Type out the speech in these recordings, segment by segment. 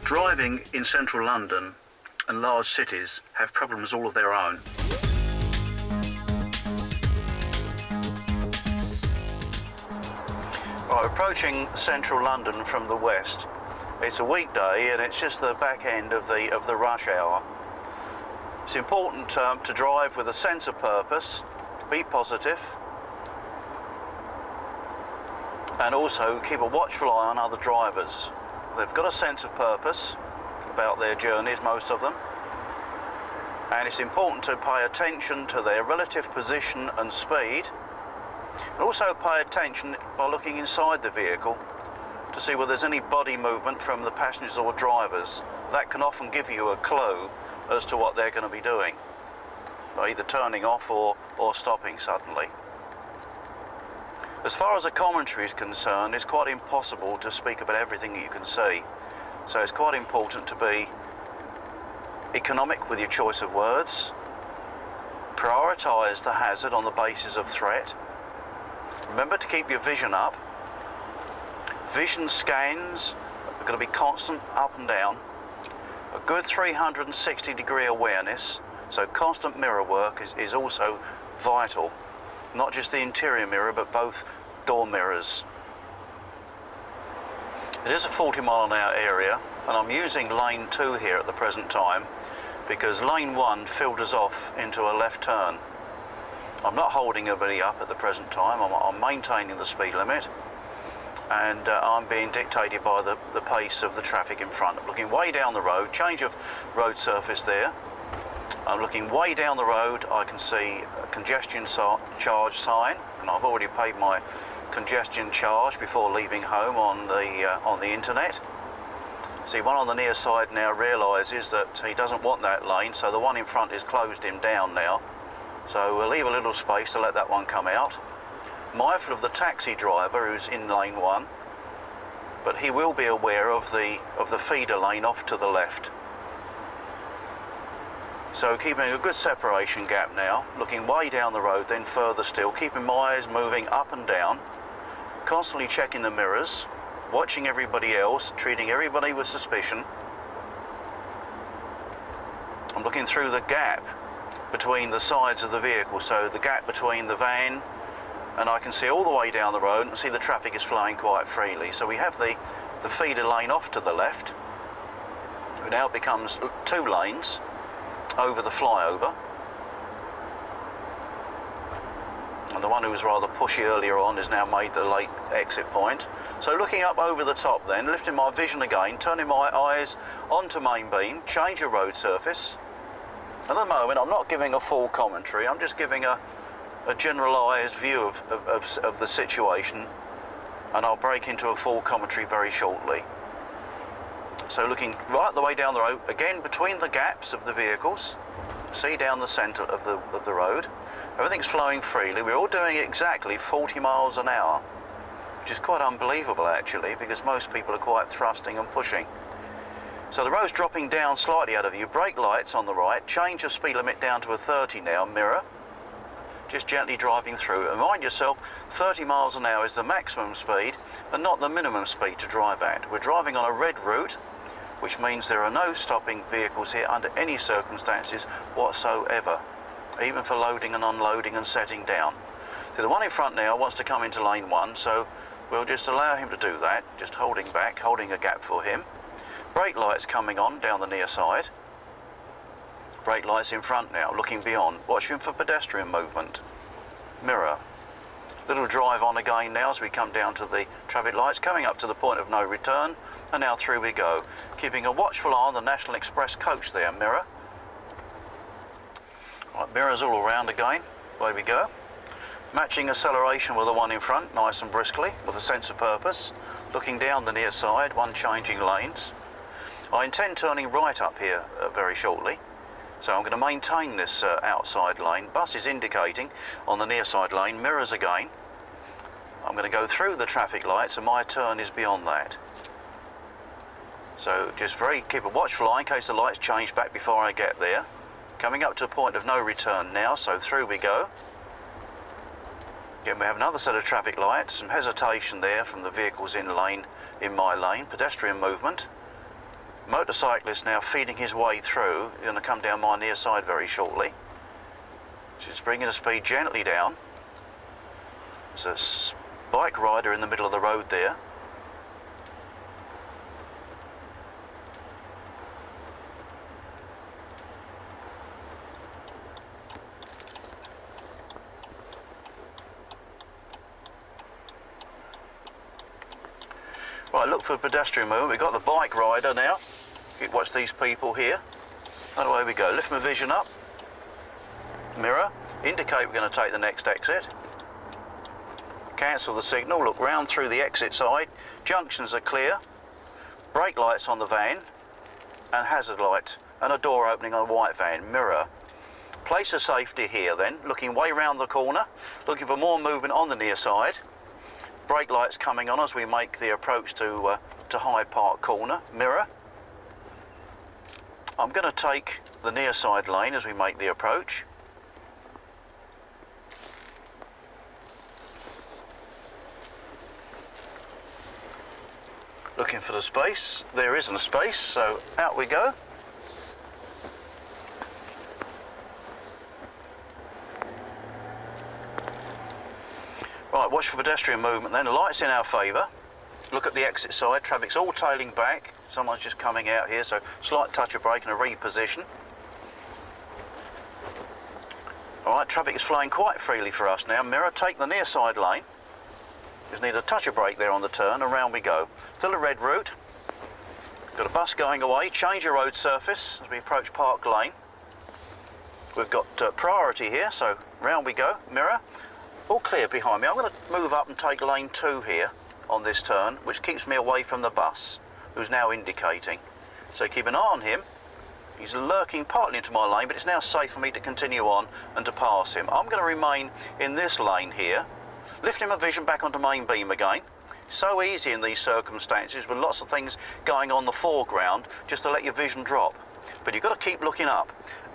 Driving in central London and large cities have problems all of their own. Right, approaching central London from the west. It's a weekday and it's just the back end of the rush hour. It's important to drive with a sense of purpose, be positive, and also keep a watchful eye on other drivers. They've got a sense of purpose about their journeys, most of them, and it's important to pay attention to their relative position and speed, and also pay attention by looking inside the vehicle to see whether there's any body movement from the passengers or drivers. That can often give you a clue as to what they're going to be doing, by either turning off or stopping suddenly. As far as a commentary is concerned, it's quite impossible to speak about everything that you can see. So it's quite important to be economic with your choice of words, prioritise the hazard on the basis of threat, remember to keep your vision up. Vision scans are going to be constant up and down, a good 360-degree awareness, so constant mirror work is also vital. Not just the interior mirror, but both door mirrors. It is a 40-mile-an-hour area, and I'm using lane 2 here at the present time because lane 1 filters off into a left turn. I'm not holding anybody up at the present time. I'm maintaining the speed limit, and I'm being dictated by the pace of the traffic in front. I'm looking way down the road, change of road surface there. I'm looking way down the road. I can see a congestion charge sign, and I've already paid my congestion charge before leaving home on the internet. See, one on the near side now realises that he doesn't want that lane, so the one in front is closed him down now. So we'll leave a little space to let that one come out. Mindful of the taxi driver who's in lane 1, but he will be aware of the feeder lane off to the left. So keeping a good separation gap now, looking way down the road, then further still, keeping my eyes moving up and down, constantly checking the mirrors, watching everybody else, treating everybody with suspicion. I'm looking through the gap between the sides of the vehicle, so the gap between the van, and I can see all the way down the road and see the traffic is flowing quite freely. So we have the feeder lane off to the left, who now becomes 2 lanes over the flyover, and the one who was rather pushy earlier on has now made the late exit point. So looking up over the top then, lifting my vision again, turning my eyes onto main beam, change of road surface. At the moment I'm not giving a full commentary, I'm just giving a generalised view of the situation, and I'll break into a full commentary very shortly. So looking right the way down the road, again between the gaps of the vehicles, see down the centre of the road, everything's flowing freely. We're all doing exactly 40 miles an hour, which is quite unbelievable actually, because most people are quite thrusting and pushing. So the road's dropping down slightly out of view, brake lights on the right, change of speed limit down to a 30 now, mirror, just gently driving through. And mind yourself, 30 miles an hour is the maximum speed and not the minimum speed to drive at. We're driving on a red route, which means there are no stopping vehicles here under any circumstances whatsoever, even for loading and unloading and setting down. So the one in front now wants to come into lane 1, so we'll just allow him to do that, just holding back, holding a gap for him. Brake lights coming on down the near side. Brake lights in front now, looking beyond, watching for pedestrian movement. Mirror. Little drive on again now as we come down to the traffic lights, coming up to the point of no return, and now through we go. Keeping a watchful eye on the National Express coach there, mirror. Right, mirrors all around again, away we go. Matching acceleration with the one in front, nice and briskly, with a sense of purpose. Looking down the near side, one changing lanes. I intend turning right up here very shortly. So I'm going to maintain this outside lane. Bus is indicating on the near side lane, mirrors again. I'm going to go through the traffic lights and my turn is beyond that. So just keep a watchful eye in case the lights change back before I get there. Coming up to a point of no return now, so through we go. Again, we have another set of traffic lights, some hesitation there from the vehicles in my lane, pedestrian movement. Motorcyclist now feeding his way through. He's going to come down my near side very shortly. Just bringing the speed gently down. There's a bike rider in the middle of the road there. Right, look for pedestrian movement. We've got the bike rider now. Watch these people here. And away we go. Lift my vision up. Mirror. Indicate we're going to take the next exit. Cancel the signal. Look round through the exit side. Junctions are clear. Brake lights on the van. And hazard light. And a door opening on a white van. Mirror. Place of safety here then. Looking way round the corner. Looking for more movement on the near side. Brake lights coming on as we make the approach to Hyde Park Corner. Mirror. I'm going to take the near side lane as we make the approach. Looking for the space. There isn't a space, so out we go. Right, watch for pedestrian movement then. The light's in our favour. Look at the exit side. Traffic's all tailing back. Someone's just coming out here, so slight touch of brake and a reposition. Alright, traffic is flowing quite freely for us now. Mirror, take the near side lane. Just need a touch of brake there on the turn, and round we go. Still a red route. Got a bus going away. Change your road surface as we approach Park Lane. We've got priority here, so round we go. Mirror. All clear behind me. I'm going to move up and take lane 2 here on this turn, which keeps me away from the bus, who's now indicating. So keep an eye on him. He's lurking partly into my lane, but it's now safe for me to continue on and to pass him. I'm going to remain in this lane here, lifting my vision back onto main beam again. So easy in these circumstances with lots of things going on the foreground just to let your vision drop. But you've got to keep looking up.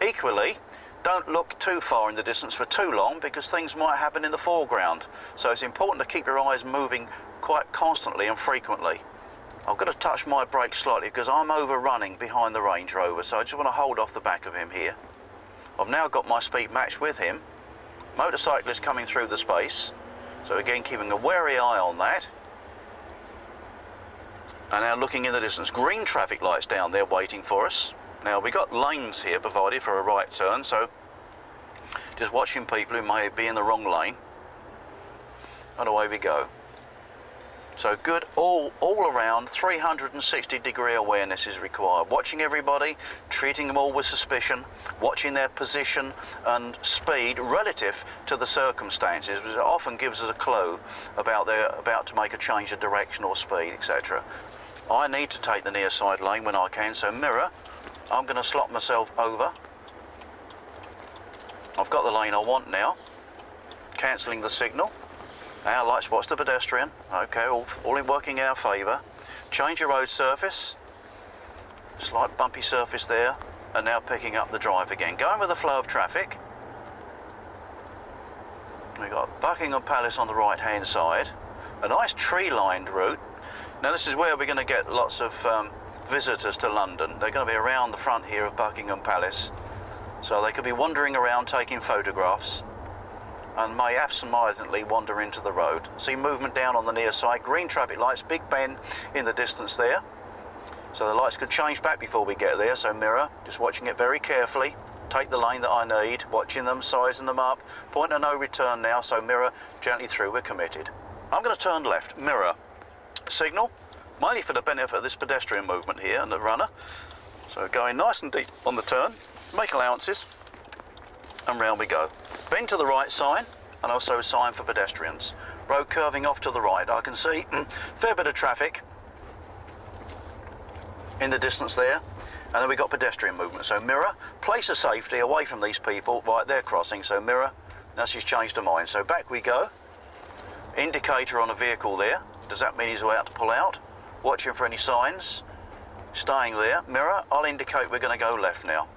Equally, don't look too far in the distance for too long because things might happen in the foreground. So it's important to keep your eyes moving quite constantly and frequently. I've got to touch my brake slightly because I'm overrunning behind the Range Rover, so I just want to hold off the back of him here. I've now got my speed matched with him. Motorcyclist coming through the space. So again, keeping a wary eye on that. And now looking in the distance. Green traffic lights down there waiting for us. Now we've got lanes here provided for a right turn, so just watching people who may be in the wrong lane. And away we go. So good all around 360-degree awareness is required. Watching everybody, treating them all with suspicion, watching their position and speed relative to the circumstances, which often gives us a clue about they're about to make a change of direction or speed, etc. I need to take the near side lane when I can, so mirror. I'm going to slot myself over. I've got the lane I want now. Cancelling the signal. Our light spots the pedestrian. Okay, all in working in our favour. Change your road surface. Slight bumpy surface there. And now picking up the drive again. Going with the flow of traffic. We've got Buckingham Palace on the right hand side. A nice tree-lined route. Now this is where we're going to get lots of visitors to London. They're going to be around the front here of Buckingham Palace, so they could be wandering around taking photographs and may absent-mindedly wander into the road. See movement down on the near side, green traffic lights, Big Ben in the distance there, so the lights could change back before we get there. So mirror, just watching it very carefully, take the lane that I need, watching them, sizing them up, point of no return now, so mirror gently through, we're committed. I'm going to turn left, mirror, signal, mainly for the benefit of this pedestrian movement here and the runner. So going nice and deep on the turn, make allowances, and round we go. Bend to the right sign, and also a sign for pedestrians. Road curving off to the right. I can see a fair bit of traffic in the distance there, and then we've got pedestrian movement. So mirror, place of safety away from these people. Right, they're crossing, so mirror, now she's changed her mind. So back we go. Indicator on a vehicle there. Does that mean he's about to pull out? Watching for any signs. Staying there. Mirror, I'll indicate we're going to go left now.